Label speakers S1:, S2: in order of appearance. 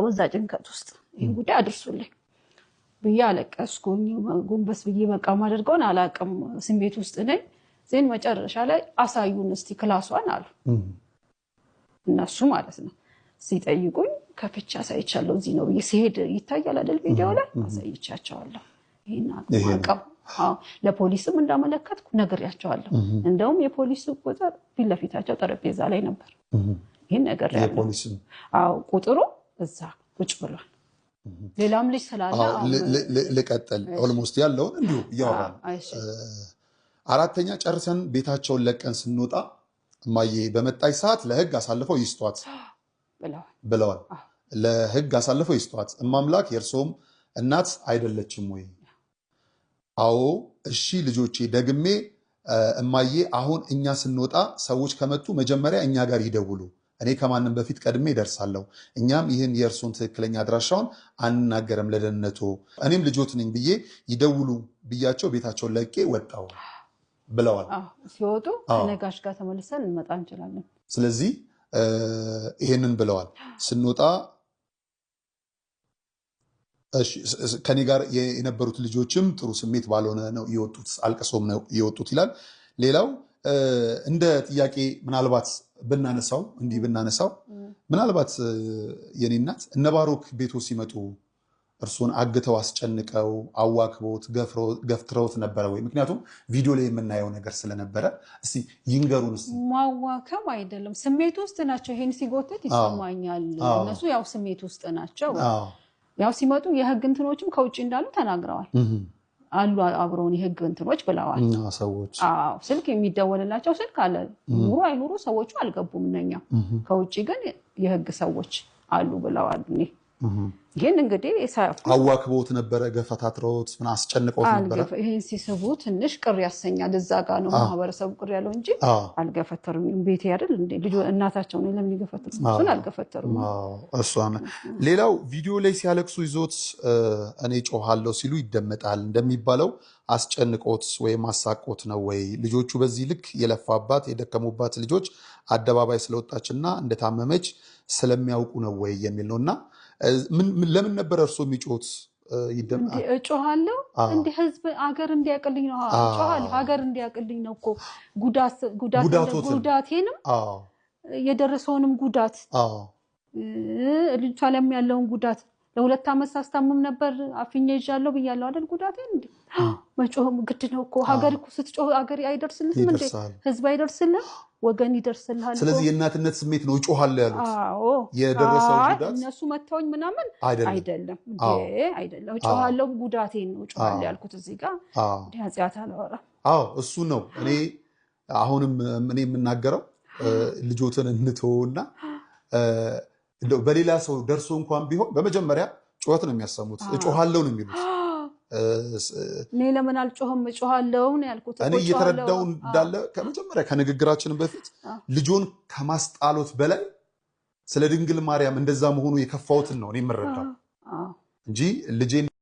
S1: ወዛ ጭንቀት ውስጥ ይሄን ጉዳይ አድርሱልኝ ብዬ አለቀስኩኝ። ጎንበስ ብዬ በቃ ማደርገውን አላቅም ስሜት ውስጥ ነኝ። ዜን መጨረሻ ላይ አሳዩን እስቲ ክላሷን አሉ እነሱ ማለት ነው። ሲጠይቁኝ ከፍቻ ሳይቻለው እዚህ ነው ብዬ ሲሄድ ይታያል አይደል ቪዲዮ ላይ አሳይቻቸዋለሁ። ይሄን አቀም ለፖሊስም እንዳመለከትኩ ነግሬያቸዋለሁ። እንደውም የፖሊስ ቁጥር ፊት ለፊታቸው ጠረጴዛ ላይ ነበር። ይሄን ነገር ያለው
S2: የፖሊስም
S1: ቁጥሩ እዛ ቁጭ ብሏል። ሌላም ልጅ ስላለ
S2: ልቀጥል ኦልሞስት ያለውን እንዲሁ እያወራን አራተኛ ጨርሰን ቤታቸውን ለቀን ስንወጣ እማዬ በመጣች ሰዓት ለህግ አሳልፈው ይስጧት ብለዋል። ለህግ አሳልፈው ይስጧት። እማምላክ የእርሶም እናት አይደለችም ወይ? አዎ እሺ ልጆቼ ደግሜ እማዬ አሁን እኛ ስንወጣ ሰዎች ከመጡ መጀመሪያ እኛ ጋር ይደውሉ። እኔ ከማንም በፊት ቀድሜ ደርሳለሁ። እኛም ይህን የእርሱን ትክክለኛ አድራሻውን አንናገርም ለደህንነቱ። እኔም ልጆት ነኝ ብዬ ይደውሉ ብያቸው ቤታቸውን ለቄ ወጣው ብለዋል።
S1: ሲወጡ ከነጋሽ ጋር ተመልሰን እንመጣ እንችላለን።
S2: ስለዚህ ይሄንን ብለዋል። ስንወጣ ከኔ ጋር የነበሩት ልጆችም ጥሩ ስሜት ባልሆነ ነው የወጡት፣ አልቅሶም ነው የወጡት ይላል። ሌላው እንደ ጥያቄ ምናልባት ብናነሳው እንዲህ ብናነሳው ምናልባት የኔ እናት እነ ባሮክ ቤቶ ሲመጡ እርሱን አግተው አስጨንቀው አዋክቦት ገፍትረውት ነበረ ወይ? ምክንያቱም ቪዲዮ ላይ የምናየው ነገር ስለነበረ እስቲ ይንገሩን። እስቲ
S1: ማዋከም አይደለም ስሜት ውስጥ ናቸው። ይሄን ሲጎተት ይሰማኛል። እነሱ ያው ስሜት ውስጥ ናቸው። ያው ሲመጡ የህግ እንትኖችም ከውጭ እንዳሉ ተናግረዋል። አሉ አብረውን የህግ እንትኖች ብለዋል
S2: ሰዎች።
S1: ስልክ የሚደወልላቸው ስልክ አለ። ኑሩ አይኑሩ ሰዎቹ አልገቡም። እነኛ ከውጭ ግን የህግ ሰዎች አሉ ብለዋል። ግን እንግዲህ
S2: አዋክቦት ነበረ፣ ገፈታትረውት ምን አስጨንቀውት ነበረ።
S1: ይሄን ሲስቡ ትንሽ ቅር ያሰኛል። እዛ ጋር ነው ማህበረሰቡ ቅር ያለው እንጂ አልገፈተሩም። ቤቴ አይደል እንዴ ልጅ እናታቸው ነው ለምን ይገፈተሩ? እሱን አልገፈተሩም።
S2: እሷን ሌላው ቪዲዮ ላይ ሲያለቅሱ ይዞት እኔ ጮሃለሁ ሲሉ ይደመጣል። እንደሚባለው አስጨንቆት ወይም አሳቆት ነው ወይ? ልጆቹ በዚህ ልክ የለፋባት የደከሙባት ልጆች አደባባይ ስለወጣችና እንደታመመች ስለሚያውቁ ነው ወይ የሚል ነውና ለምን ነበር እርሶ የሚጮት?
S1: ይደምጣል እጮሃለሁ እንደ ህዝብ አገር እንዲያቅልኝ ነው። እጮሃለሁ ሀገር እንዲያቅልኝ ነው እኮ ጉዳቴንም የደረሰውንም ጉዳት ልጅቷ ላይ ያለውን ጉዳት ለሁለት ዓመት ሳስታምም ነበር። አፍኜ ይዣለሁ ብያለሁ አይደል? ጉዳቴን እንዴ መጮህም ግድ ነው እኮ። ሀገር እኮ ስትጮህ ሀገር አይደርስልህም እንዴ? ህዝብ አይደርስልህም፣ ወገን ይደርስልሃል።
S2: ስለዚህ የእናትነት ስሜት ነው እጮሃለሁ ያሉት። የደረሰው ጉዳት
S1: እነሱ መተውኝ ምናምን አይደለም አይደለም። እጮሃለሁ ጉዳቴን ነው እጮሃለሁ ያልኩት እዚህ ጋር ኃጢአት አላወራም።
S2: እሱ ነው። እኔ አሁንም እኔ የምናገረው ልጆትን እንተውና በሌላ ሰው ደርሶ እንኳን ቢሆን በመጀመሪያ ጩኸት ነው የሚያሰሙት። እጮሃለሁ ነው የሚሉት።
S1: እኔ ለምን አልጮህም? እጮሃለሁ ነው ያልኩት።
S2: እኔ እየተረዳው እንዳለ ከመጀመሪያ ከንግግራችን በፊት ልጆን ከማስጣሎት በላይ ስለ ድንግል ማርያም እንደዛ መሆኑ የከፋውትን ነው እኔ የምረዳው እንጂ ልጄን